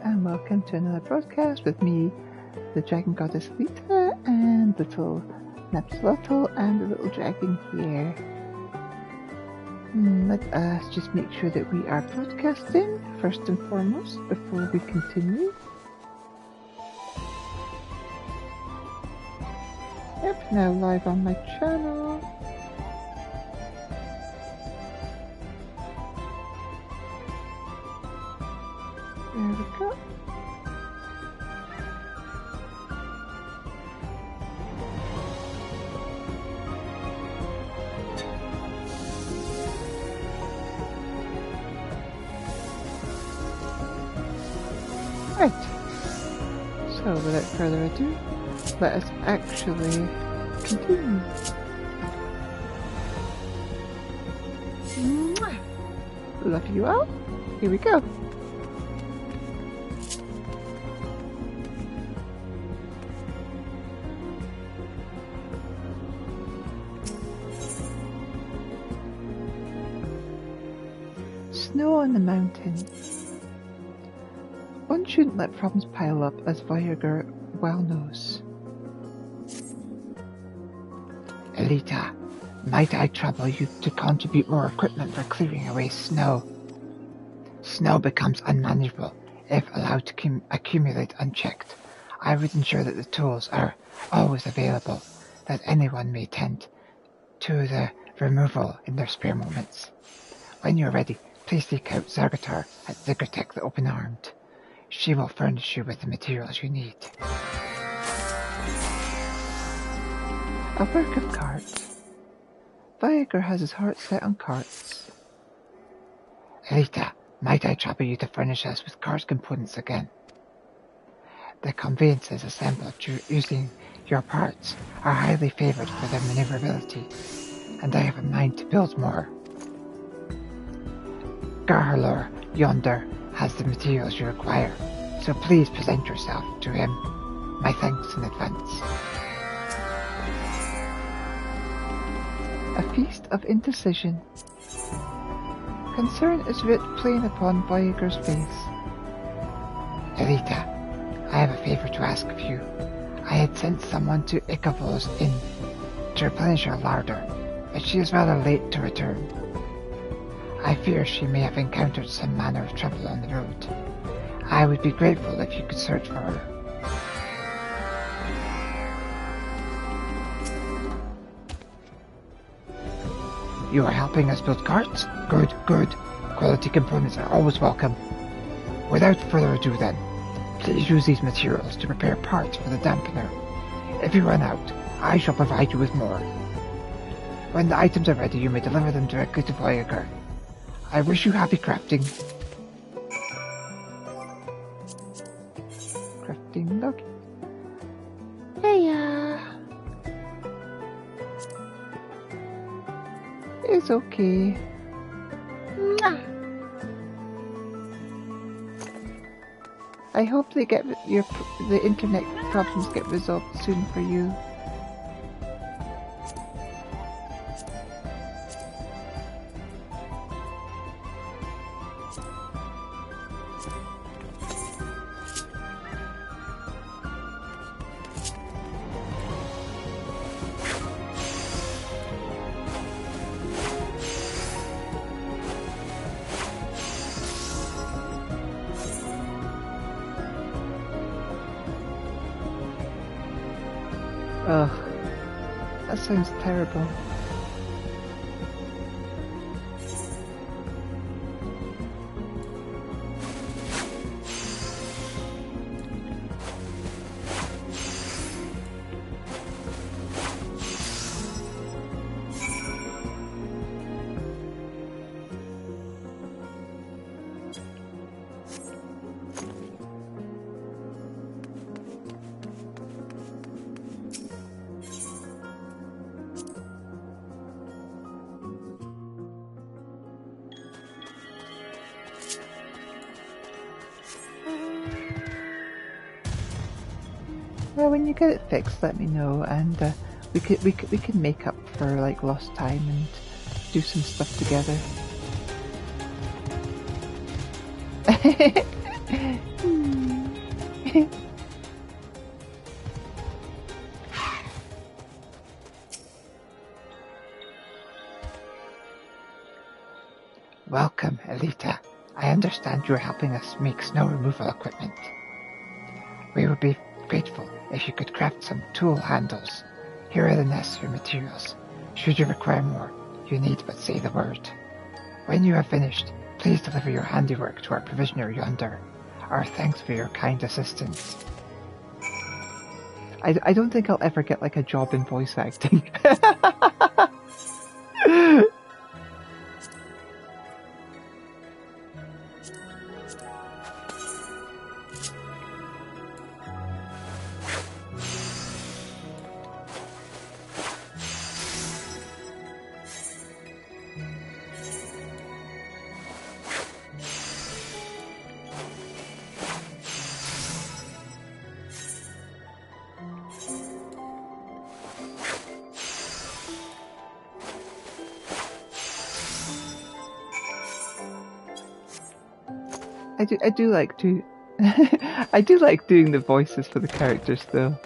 and welcome to another broadcast with me, the Dragon Goddess Elita, and little Napslotle and the little dragon here. Let us just make sure that we are broadcasting first and foremost before we continue. Yep, now live on my channel. There we go. Right. So without further ado, let us actually continue. Love you all. Here we go. Snow on the mountain. One shouldn't let problems pile up, as Voyager well knows. Elita, might I trouble you to contribute more equipment for clearing away snow? Snow becomes unmanageable if allowed to accumulate unchecked. I would ensure that the tools are always available, that anyone may tend to the removal in their spare moments. When you're ready, please seek out Zargatar at Ziggertech the Open-Armed. She will furnish you with the materials you need. A work of carts. Voyager has his heart set on carts. Elita, might I trouble you to furnish us with cart components again? The conveyances assembled using your parts are highly favoured for their manoeuvrability, and I have a mind to build more. Garhalor yonder has the materials you require, so please present yourself to him. My thanks in advance. A feast of indecision. Concern is writ plain upon Voyager's face. Elita, I have a favour to ask of you. I had sent someone to Ikavol's inn to replenish her larder, but she is rather late to return. I fear she may have encountered some manner of trouble on the road. I would be grateful if you could search for her. You are helping us build carts? Good, good. Quality components are always welcome. Without further ado then, please use these materials to prepare parts for the dampener. If you run out, I shall provide you with more. When the items are ready, you may deliver them directly to Voyager. I wish you happy crafting. Crafting doggy. Hey, it's okay. Mwah. I hope they get the internet problems get resolved soon for you. Ugh, that sounds terrible. Well, when you get it fixed, let me know, and we could make up for like lost time and do some stuff together. Welcome, Elita. I understand you are helping us make snow removal equipment. We would be grateful if you could craft some tool handles. Here are the necessary materials. Should you require more, you need but say the word. When you have finished, please deliver your handiwork to our provisioner yonder. Our thanks for your kind assistance. I don't think I'll ever get like a job in voice acting. I do like to I do like doing the voices for the characters though.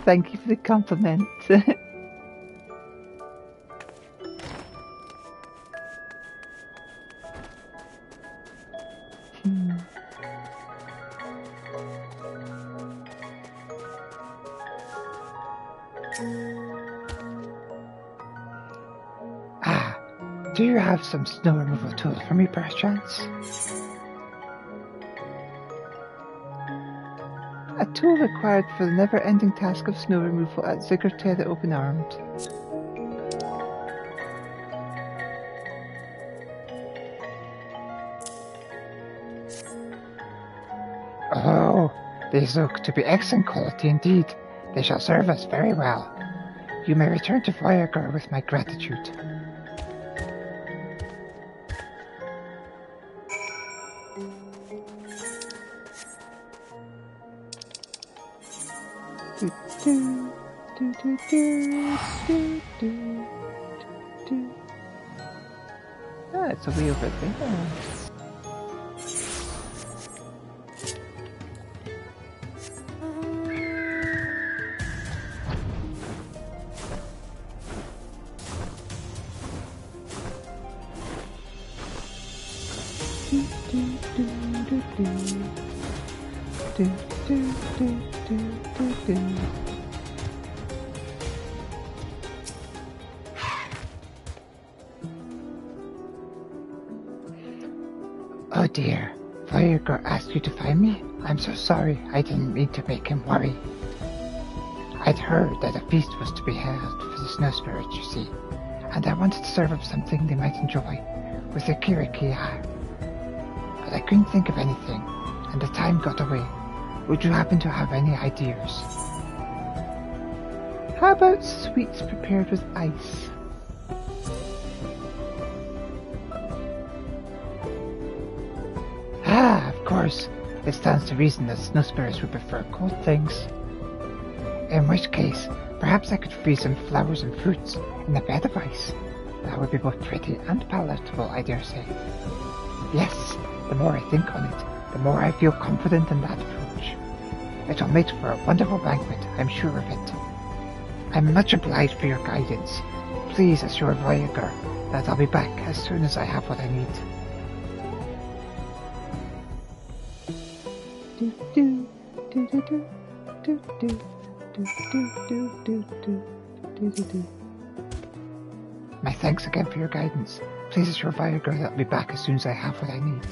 Thank you for the compliment. Do you have some snow removal tools for me, perchance? A tool required for the never-ending task of snow removal at Ziggurte the Open-Armed. Oh, these look to be excellent quality indeed. They shall serve us very well. You may return to Voyager with my gratitude. Ah, it's a way over there. Oh dear, Voyager asked you to find me? I'm so sorry, I didn't mean to make him worry. I'd heard that a feast was to be held for the snow spirits, you see, and I wanted to serve up something they might enjoy with their kirikia. But I couldn't think of anything, and the time got away. Would you happen to have any ideas? How about sweets prepared with ice? Ah, of course. It stands to reason that snow spirits would prefer cold things. In which case, perhaps I could freeze some flowers and fruits in a bed of ice. That would be both pretty and palatable, I dare say. Yes, the more I think on it, the more I feel confident in that approach. It'll make for a wonderful banquet, I'm sure of it. I'm much obliged for your guidance. Please assure Voyager that I'll be back as soon as I have what I need. My thanks again for your guidance. Please assure Voyager that I'll be back as soon as I have what I need.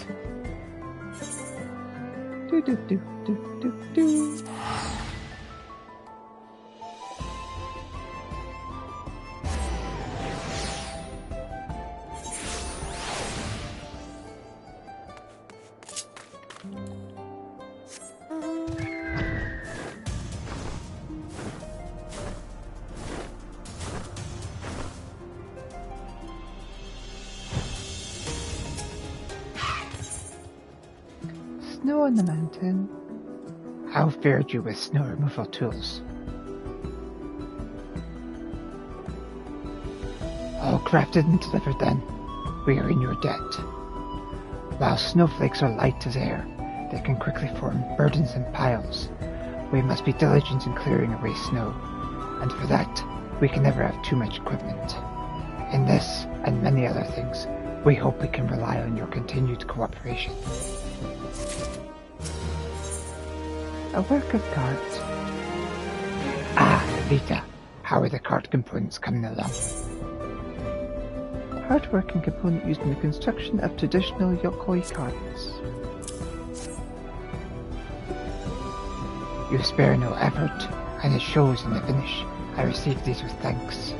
Snow on the mountain. How fared you with snow removal tools? All crafted and delivered then. We are in your debt. While snowflakes are light as air, they can quickly form burdensome piles. We must be diligent in clearing away snow, and for that, we can never have too much equipment. In this, and many other things, we hope we can rely on your continued cooperation. A work of art. Ah, Elita, how are the cart components coming along? Hard-working component used in the construction of traditional yokoi carts. You spare no effort, and it shows in the finish. I receive these with thanks.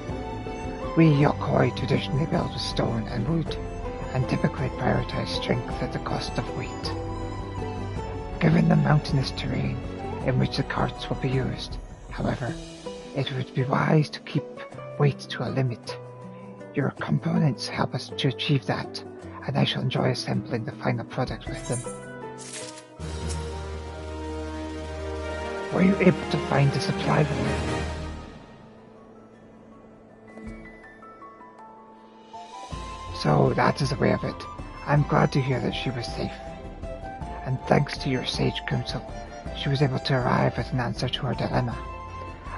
We yokoi traditionally build with stone and wood, and typically prioritize strength at the cost of weight. Given the mountainous terrain in which the carts will be used, however, it would be wise to keep weight to a limit. Your components help us to achieve that, and I shall enjoy assembling the final product with them. Were you able to find a supply room? So that is the way of it. I'm glad to hear that she was safe. And thanks to your sage counsel, she was able to arrive at an answer to her dilemma.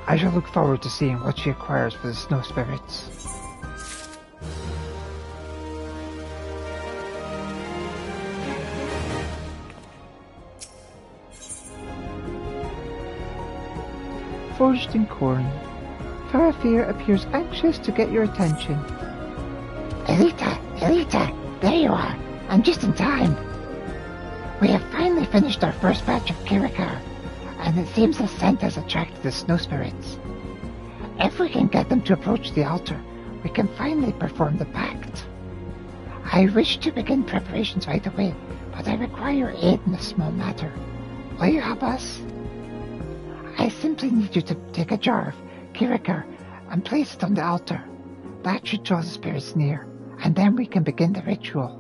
I shall look forward to seeing what she acquires for the snow spirits. Forged in corn. Farafir appears anxious to get your attention. Elita, there you are. I'm just in time. We have finally finished our first batch of Kirikar, and it seems the scent has attracted the snow spirits. If we can get them to approach the altar, we can finally perform the pact. I wish to begin preparations right away, but I require your aid in a small matter. Will you help us? I simply need you to take a jar of Kirikar and place it on the altar. That should draw the spirits near, and then we can begin the ritual.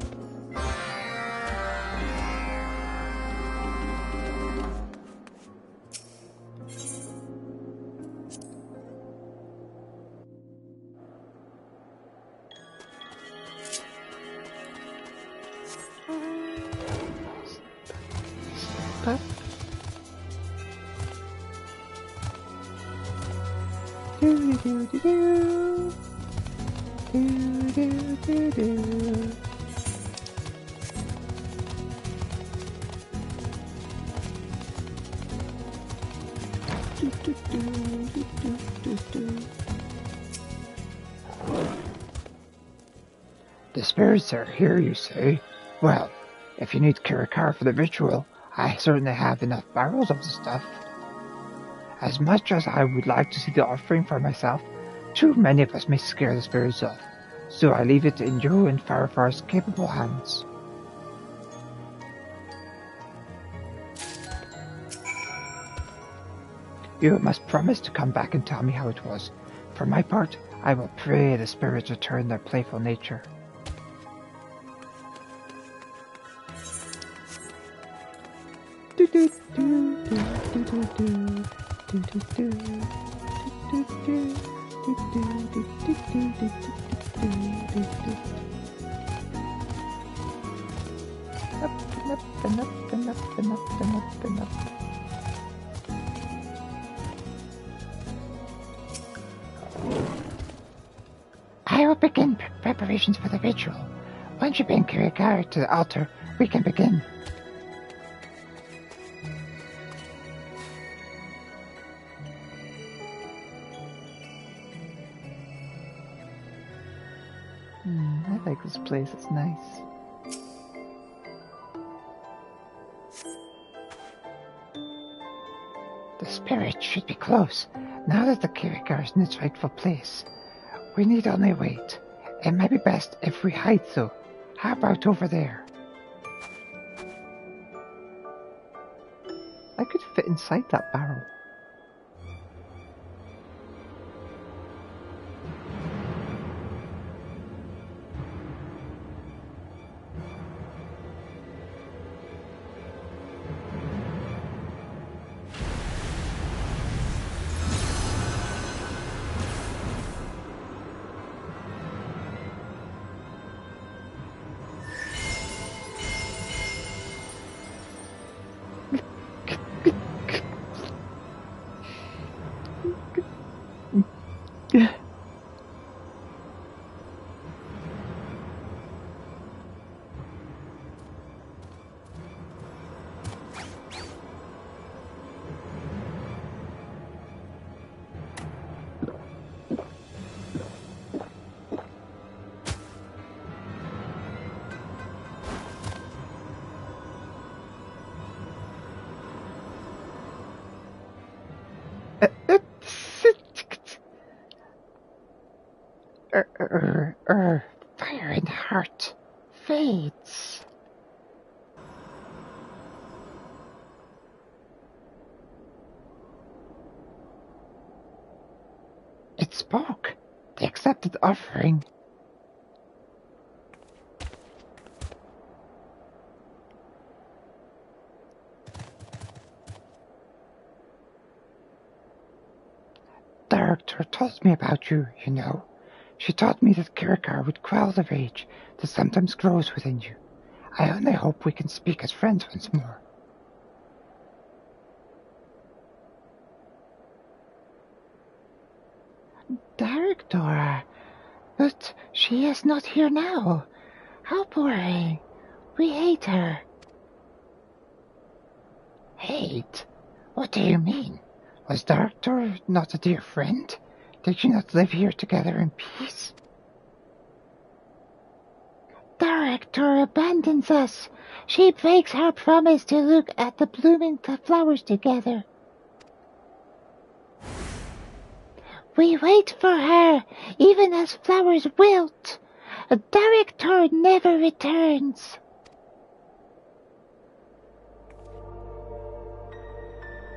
The spirits are here, you say? Well, if you need Kirikar for the ritual, I certainly have enough barrels of the stuff. As much as I would like to see the offering for myself, too many of us may scare the spirits off, so I leave it in you and Farafar's capable hands. You must promise to come back and tell me how it was. For my part, I will pray the spirits return their playful nature. I will begin preparations for the ritual. Once you bring Kirikar to the altar, we can begin. I like this place, it's nice. The spirit should be close, now that the Kirikar is in its rightful place. We need only wait. It might be best if we hide though. How about over there? I could fit inside that barrel. It spoke. They accepted offering. Director told me about you, you know. She taught me that Kirkar would quell the rage that sometimes grows within you. I only hope we can speak as friends once more. Director, but she is not here now. How boring. We hate her. Hate? What do you mean? Was Director not a dear friend? Did you not live here together in peace? Director abandons us. She breaks her promise to look at the blooming flowers together. We wait for her, even as flowers wilt. A Director never returns.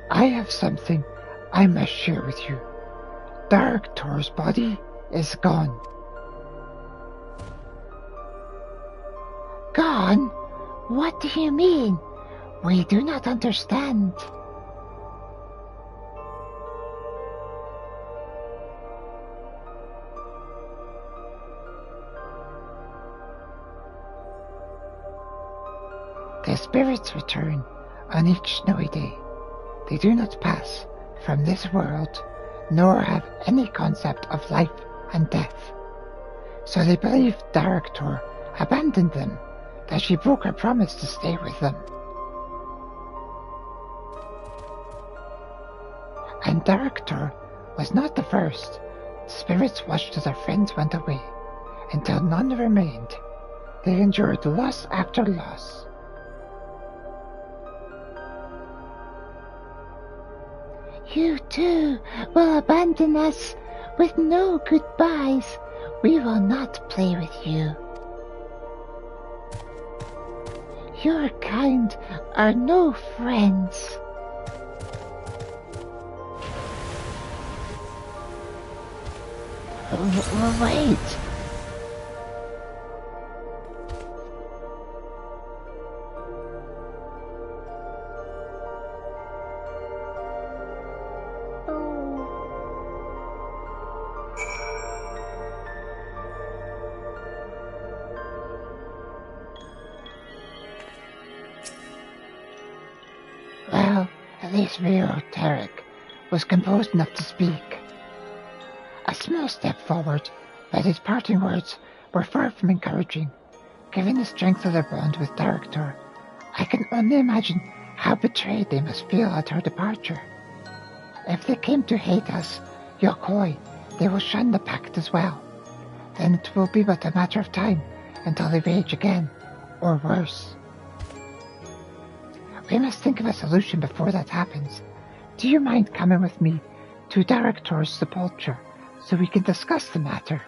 I have something I must share with you. Director's body is gone. Gone? What do you mean? We do not understand. The spirits return on each snowy day. They do not pass from this world, nor have any concept of life and death. So they believe Director abandoned them, that she broke her promise to stay with them. And Director was not the first. Spirits watched as their friends went away, until none remained. They endured loss after loss. You too will abandon us with no goodbyes. We will not play with you. Your kind are no friends. Wait. Well, at least Rio Tarek was composed enough to speak. A small step forward, but his parting words were far from encouraging. Given the strength of their bond with Director, I can only imagine how betrayed they must feel at her departure. If they came to hate us, Yokoi, they will shun the pact as well. Then it will be but a matter of time until they rage again, or worse. We must think of a solution before that happens. Do you mind coming with me to Director's sepulchre so we can discuss the matter?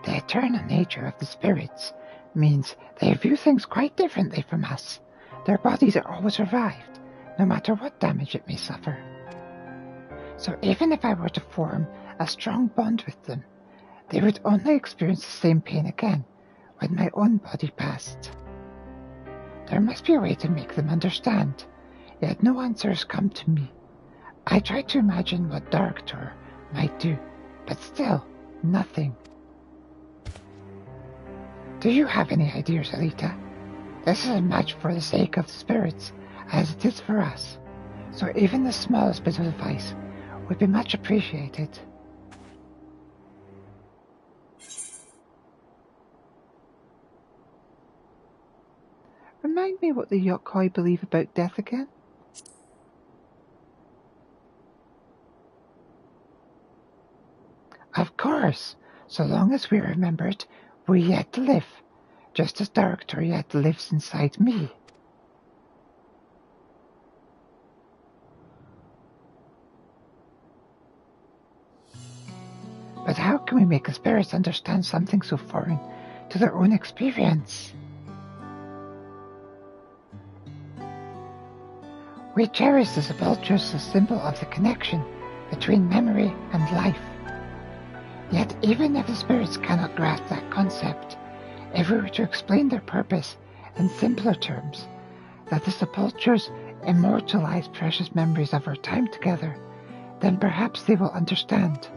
The eternal nature of the spirits means they view things quite differently from us. Their bodies are always revived, no matter what damage it may suffer. So even if I were to form a strong bond with them, they would only experience the same pain again when my own body passed. There must be a way to make them understand, yet no answers come to me. I try to imagine what Director might do, but still, nothing. Do you have any ideas, Elita? This is as much for the sake of the spirits as it is for us, so even the smallest bit of advice would be much appreciated. Remind me what the Yokoi believe about death again? Of course, so long as we remember it, we're yet to live, just as Director yet lives inside me. But how can we make the spirits understand something so foreign to their own experience? We cherish the sepulchres as a symbol of the connection between memory and life. Yet even if the spirits cannot grasp that concept, if we were to explain their purpose in simpler terms, that the sepulchres immortalize precious memories of our time together, then perhaps they will understand.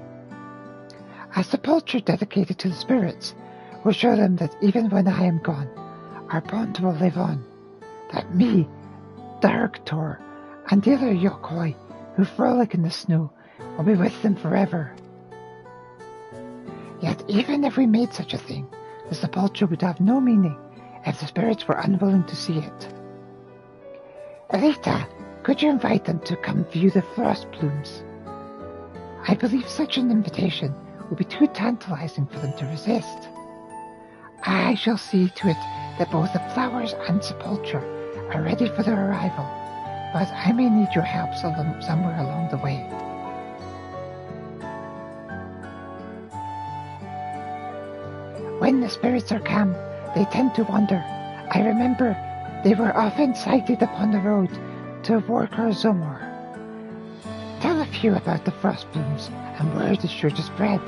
A sepulchre dedicated to the spirits will show them that even when I am gone, our bond will live on, that me, Director, and the other Yokoi who frolic in the snow will be with them forever. Yet even if we made such a thing, the sepulchre would have no meaning if the spirits were unwilling to see it. Elita, could you invite them to come view the frost blooms? I believe such an invitation would be too tantalizing for them to resist. I shall see to it that both the flowers and sepulchre are ready for their arrival, but I may need your help somewhere along the way. When the spirits are calm, they tend to wander. I remember they were often sighted upon the road to Worker Zomor. Tell a few about the frost blooms, and word is sure to spread.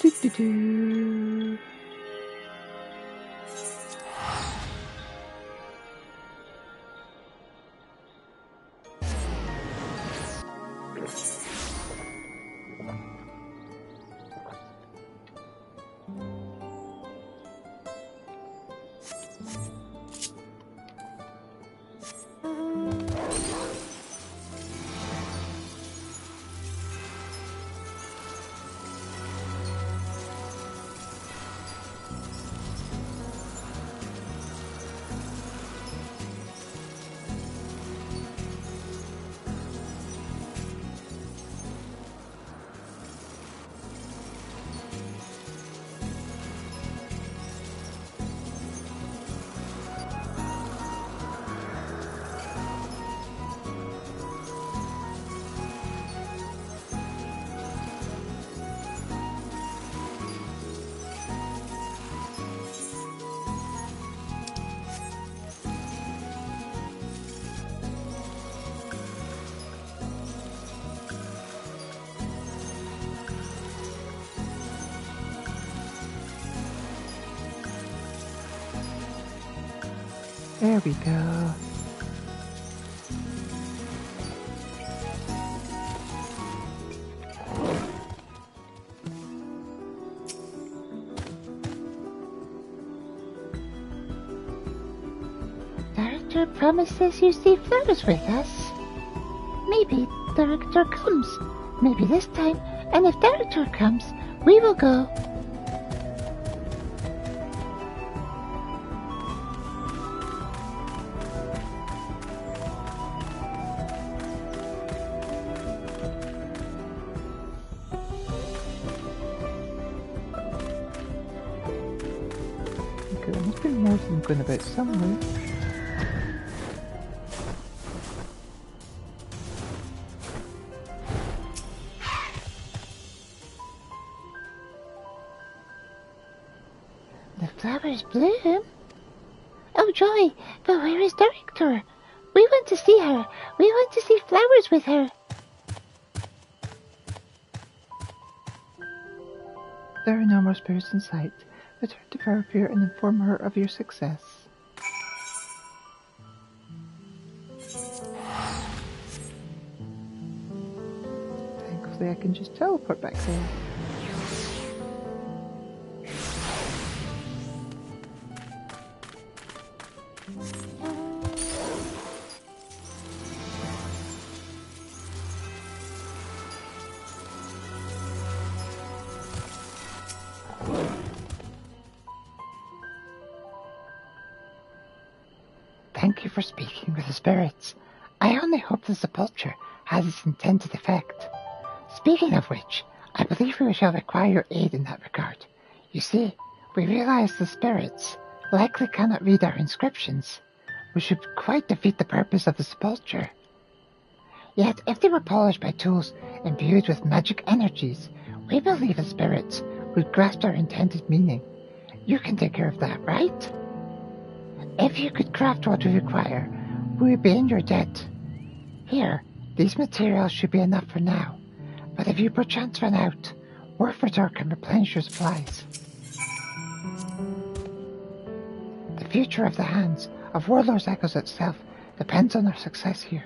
Do-do-do-do. There we go. Director promises you see flowers with us. Maybe Director comes. Maybe this time. And if Director comes, we will go. There must be more of them going about somewhere. The flowers bloom? Oh joy, but where is Director? We want to see her. We want to see flowers with her. There are no more spirits in sight. Return to Fairpier and inform her of your success. I can just teleport back there. Thank you for speaking with the spirits. I only hope the sepulchre has its intended effect. Speaking of which, I believe we shall require your aid in that regard. You see, we realize the spirits likely cannot read our inscriptions, which should quite defeat the purpose of the sepulchre. Yet, if they were polished by tools imbued with magic energies, we believe the spirits would grasp our intended meaning. You can take care of that, right? If you could craft what we require, we would be in your debt. Here, these materials should be enough for now, but if you perchance run out, Warfordor can replenish your supplies. The future of the hands of Warlord's Echoes itself depends on our success here.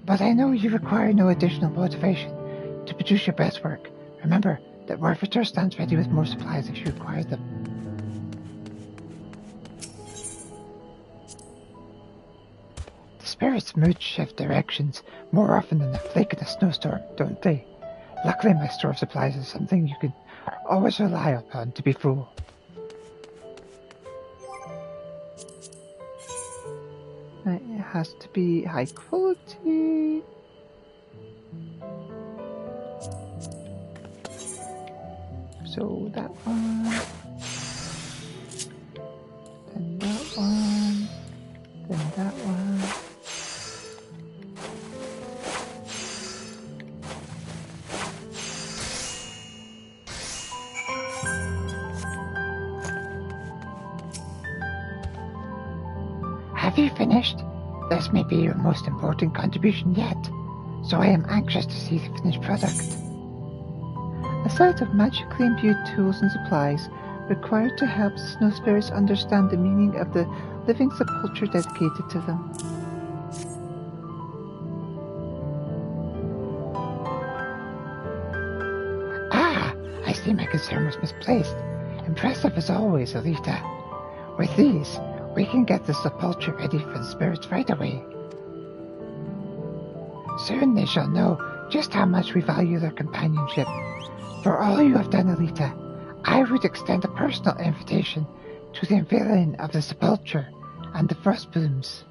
But I know you require no additional motivation to produce your best work. Remember that Warfordor stands ready with more supplies if you require them. Spirits mood shift directions more often than a flake in a snowstorm, don't they? Luckily my store of supplies is something you can always rely upon to be full. It has to be high quality. So that one, then that one, then that one. Have you finished? This may be your most important contribution yet, so I am anxious to see the finished product. A set of magically imbued tools and supplies required to help snow spirits understand the meaning of the living sepulchre dedicated to them. Ah, I see my concern was misplaced. Impressive as always, Elita. With these, we can get the sepulchre ready for the spirits right away. Soon they shall know just how much we value their companionship. For all you have done, Elita, I would extend a personal invitation to the unveiling of the sepulchre and the frost blooms.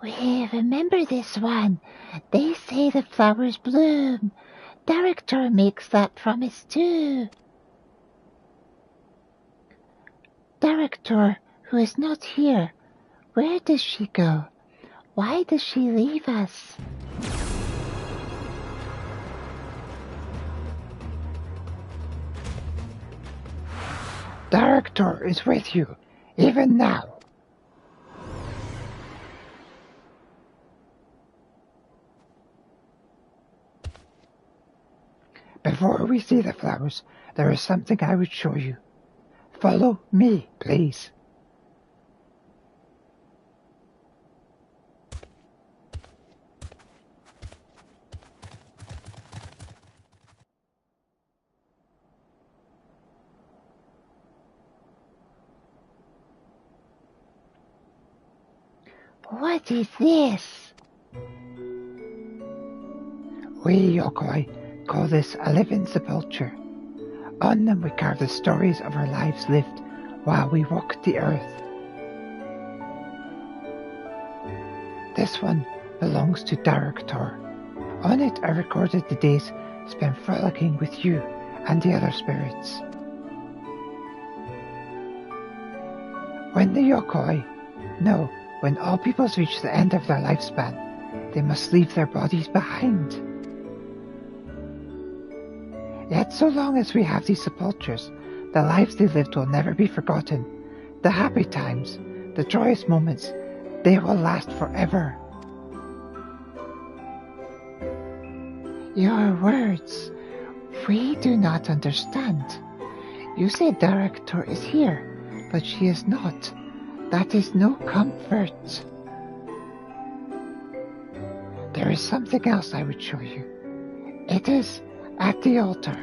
We remember this one. They say the flowers bloom. Director makes that promise too. Director, who is not here, where does she go? Why does she leave us? Director is with you, even now. Before we see the flowers, there is something I would show you. Follow me, please. What is this? We Yokoi call this a living sepulchre. On them we carve the stories of our lives lived while we walk the earth. This one belongs to Director. On it I recorded the days spent frolicking with you and the other spirits. When the Yokoi, no, when all peoples reach the end of their lifespan, they must leave their bodies behind. Yet so long as we have these sepulchres, The lives they lived will never be forgotten. The happy times, the joyous moments, they will last forever. Your words, we do not understand. You say Director is here, but she is not. That is no comfort. There is something else I would show you. It is at the altar.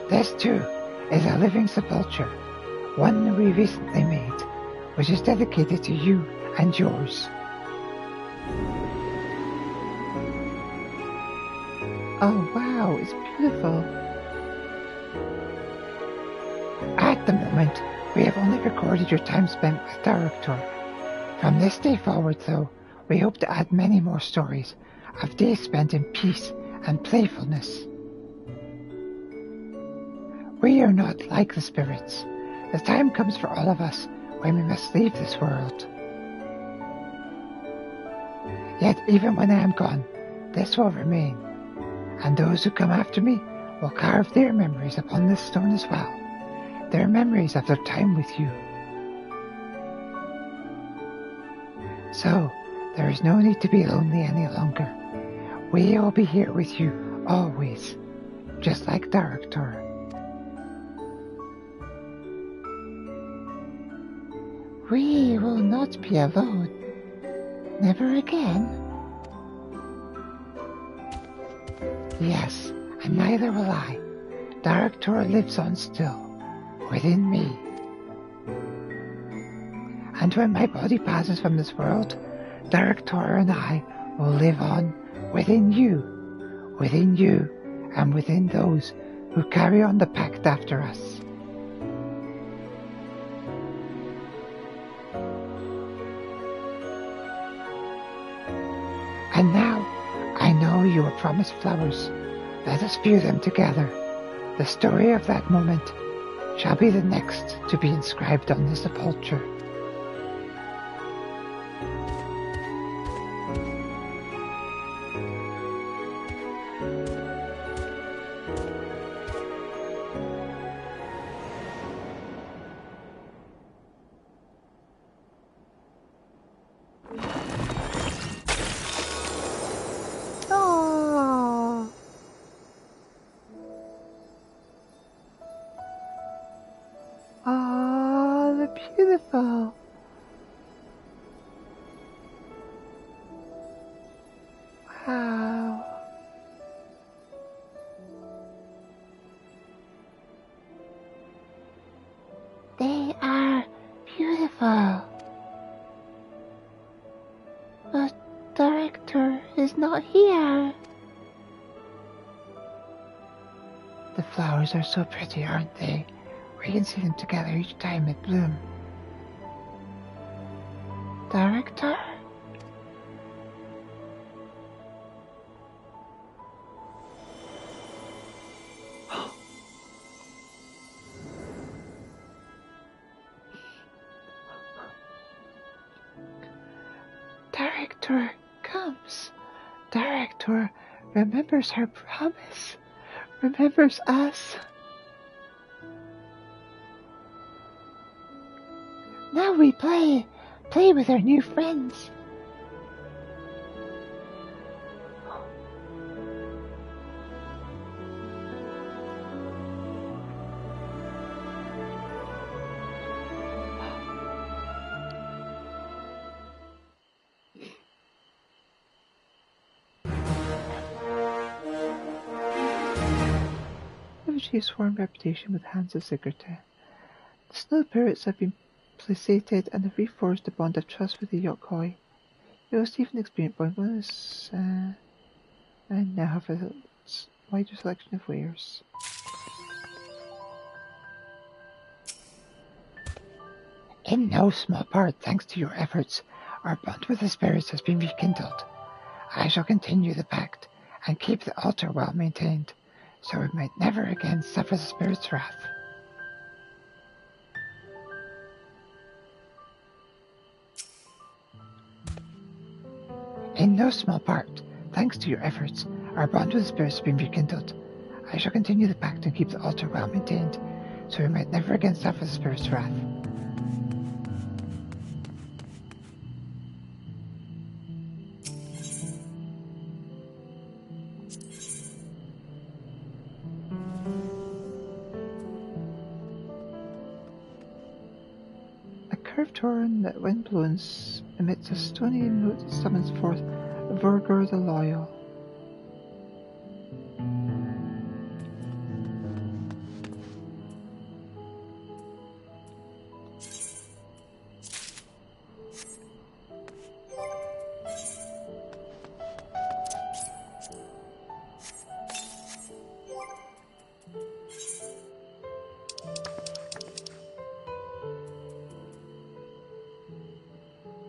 This too is a living sepulchre, one we recently made, which is dedicated to you and yours. Oh wow, it's beautiful. At the moment, we have only recorded your time spent with Director. From this day forward, though, we hope to add many more stories of days spent in peace and playfulness. We are not like the spirits. The time comes for all of us when we must leave this world. Yet even when I am gone, this will remain, and those who come after me will carve their memories upon this stone as well, their memories of their time with you. So, there is no need to be lonely any longer. We will be here with you always, just like Director. We will not be alone. Never again. Yes, and neither will I. Director lives on still, within me. And when my body passes from this world, Director and I will live on within you, and within those who carry on the pact after us. And now, I know you were promised flowers. Let us view them together. The story of that moment shall be the next to be inscribed on the sepulchre. Oh, they're beautiful. Wow. They are beautiful. But Director is not here. The flowers are so pretty, aren't they? We can see them together each time they bloom. Director? Director comes. Director remembers her promise. Remembers us. Now we play with our new friends. She sworn reputation with Hans of Sigurte. The snow pirates have been placated and have reforged the bond of trust with the Yokoi. You will even experience bonus and now have a wider selection of wares. In no small part, thanks to your efforts, our bond with the spirits has been rekindled. I shall continue the pact and keep the altar well maintained, so it might never again suffer the spirit's wrath. In no small part, thanks to your efforts, our bond with the spirits has been rekindled. I shall continue the pact and keep the altar well maintained, so we might never again suffer the spirit's wrath. A curved horn that, when blown, emits a stony note that summons forth Verger the Loyal.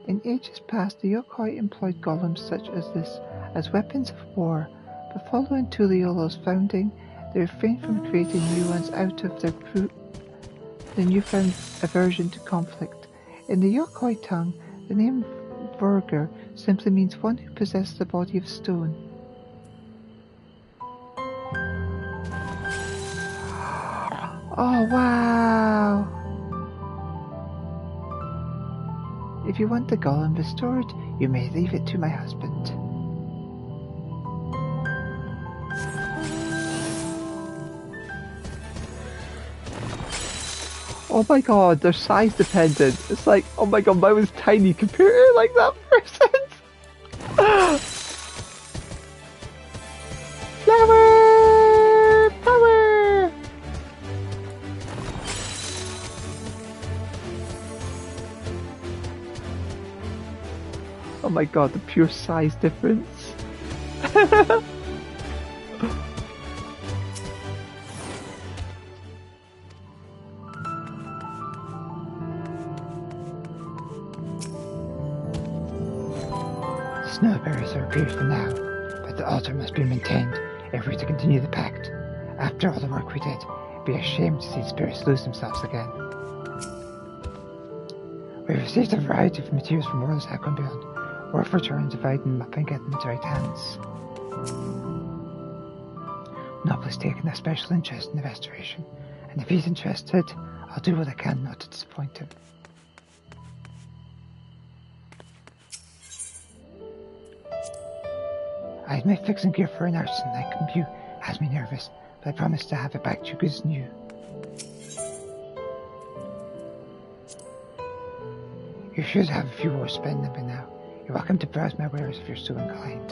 In ages past, the Yokoi employed golems such as this as weapons of war, but following Tuliolo's founding, they refrained from creating new ones out of their newfound aversion to conflict. In the Yokoi tongue, the name Verger simply means one who possesses a body of stone. Oh, wow! If you want the golem restored, you may leave it to my husband. Oh my god, they're size dependent. It's like, oh my god, mine was tiny compared to like that person's. Flower! Power! Oh my god, the pure size difference. Snowberries are approved for now, but the altar must be maintained if we're to continue the pact. After all the work we did, it'd be a shame to see spirits lose themselves again. We've received a variety of materials from worlds out and beyond. Worth return, divide them up and get them into right hands. Noble has taken a special interest in the restoration, and if he's interested, I'll do what I can not to disappoint him. I admit fixing gear for an artisan like you has me nervous, but I promise to have it back to you good as new. You should have a few more spending by now. You're welcome to browse my wares if you're so inclined.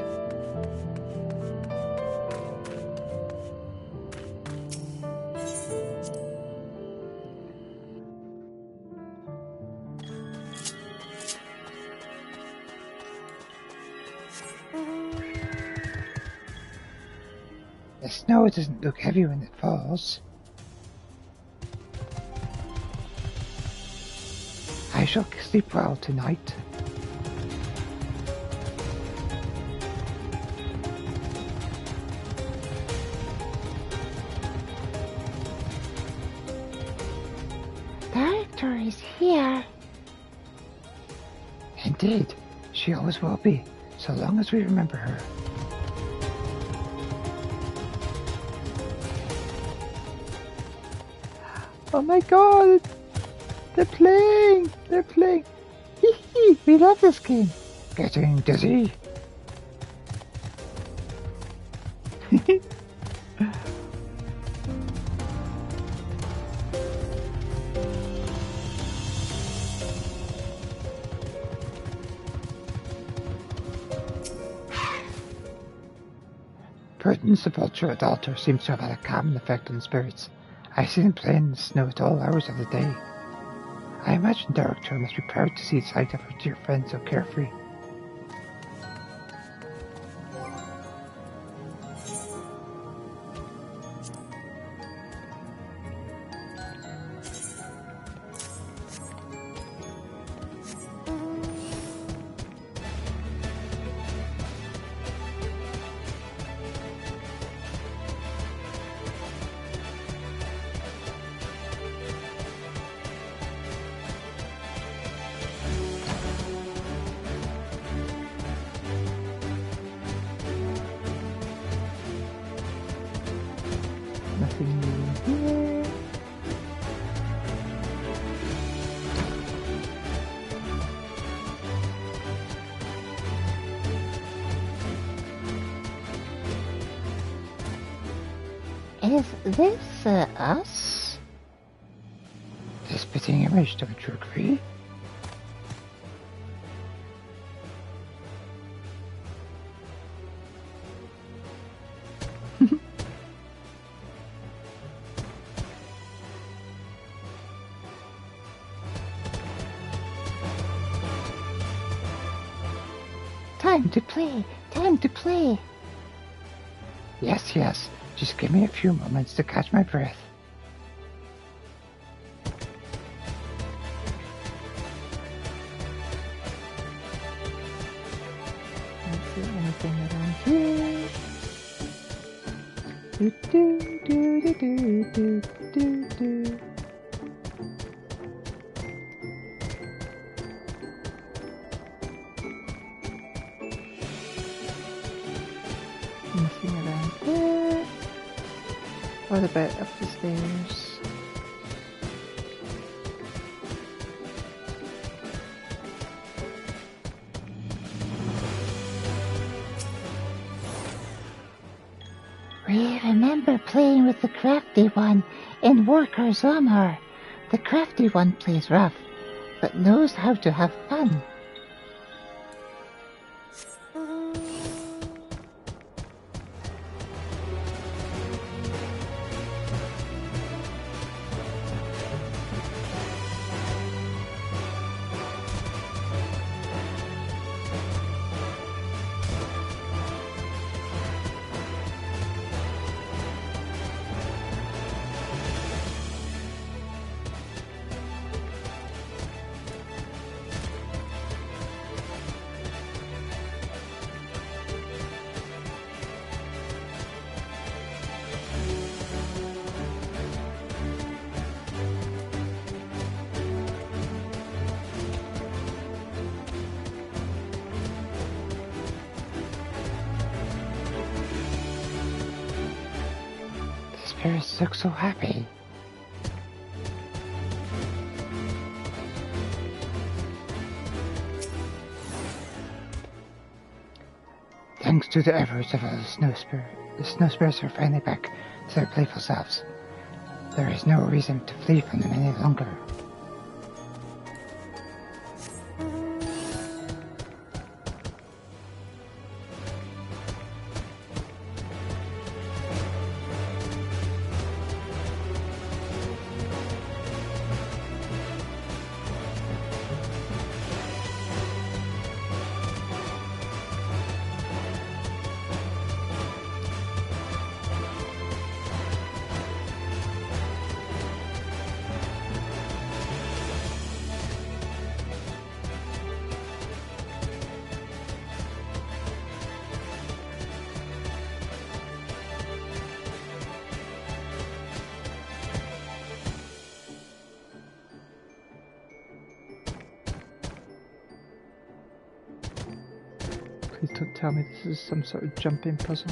The snow doesn't look heavy when it falls. I shall sleep well tonight. Director is here. Indeed, she always will be, so long as we remember her. Oh my god! They're playing! They're playing! Hee hee! We love this game! Getting dizzy. Prudence, the vulture at the altar, seems to have had a calming effect on the spirits. I see them playing in the snow at all hours of the day. I imagine Dawntrail must be proud to see the sight of her dear friend so carefree. Nothing new here. Is this us? The spitting image, don't you agree? Time to play! Time to play! Yes, yes. Just give me a few moments to catch my breath. Don't see anything around here. Do do do do do do do. Nothing around there. What about up the stairs? We remember playing with the crafty one in Worker's Armor. The crafty one plays rough, but knows how to have fun. Spirits look so happy. Thanks to the efforts of the snow spirits are finally back to their playful selves. There is no reason to flee from them any longer. Please don't tell me this is some sort of jumping puzzle.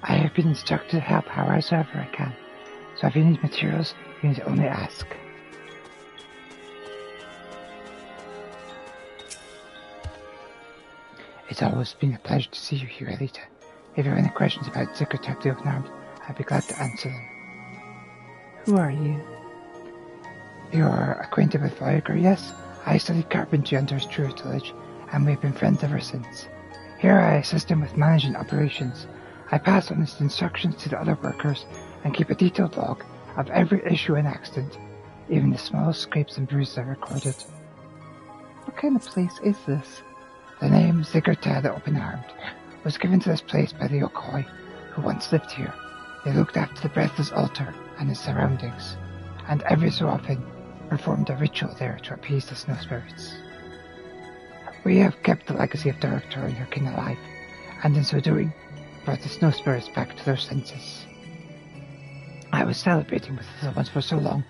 I have been instructed to help however I can, so if you need materials, you need to only ask. It's always been a pleasure to see you here, Elita. If you have any questions about Ziggurat the Open-Armed, I'd be glad to answer them. Who are you? You're acquainted with Voyager, yes? I studied carpentry under his tutelage, and we've been friends ever since. Here I assist him with managing operations. I pass on his instructions to the other workers and keep a detailed log of every issue and accident, even the smallest scrapes and bruises I recorded. What kind of place is this? The name Ziggurat the Open-Armed was given to this place by the Yokoi, who once lived here. They looked after the breathless altar and its surroundings, and every so often performed a ritual there to appease the snow spirits. We have kept the legacy of Director and your king alive, and in so doing, brought the snow spirits back to their senses. I was celebrating with the ones for so long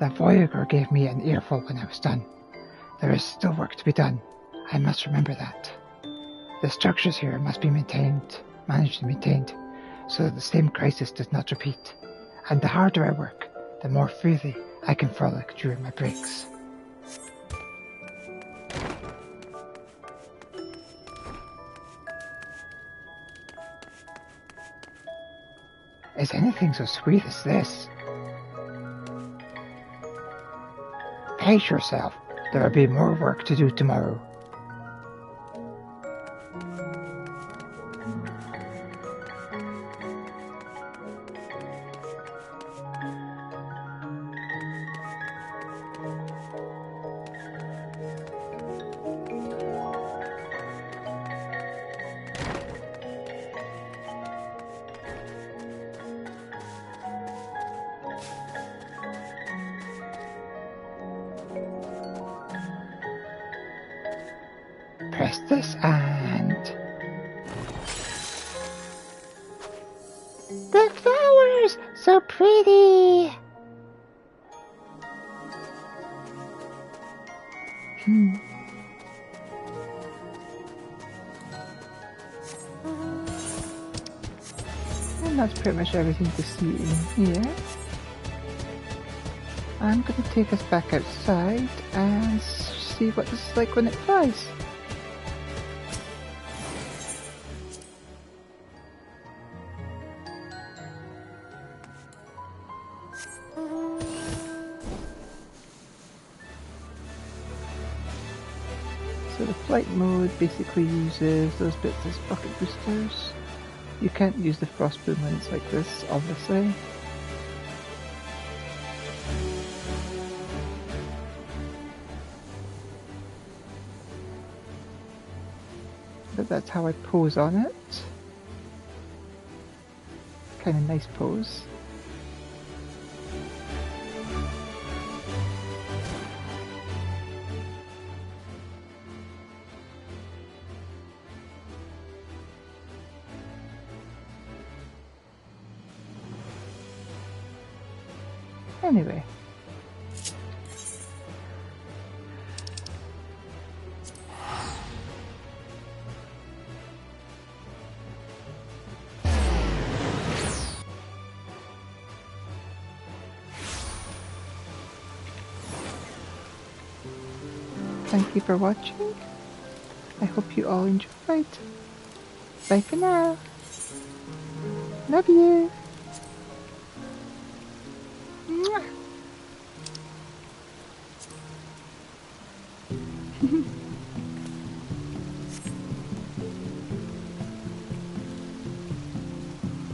that Voyager gave me an earful when I was done. There is still work to be done. I must remember that. The structures here must be managed and maintained, so that the same crisis does not repeat. And the harder I work, the more freely I can frolic during my breaks. Is anything so sweet as this? Pace yourself. There will be more work to do tomorrow. Press this and... The flowers! So pretty! And that's pretty much everything to see in here. I'm going to take us back outside and see what this is like when it flies. So the flight mode basically uses those bits as bucket boosters. You can't use the frost boom when it's like this, obviously. But that's how I pose on it. Kind of nice pose. Anyway. Thank you for watching. I hope you all enjoyed. Bye for now. Love you. Mwah.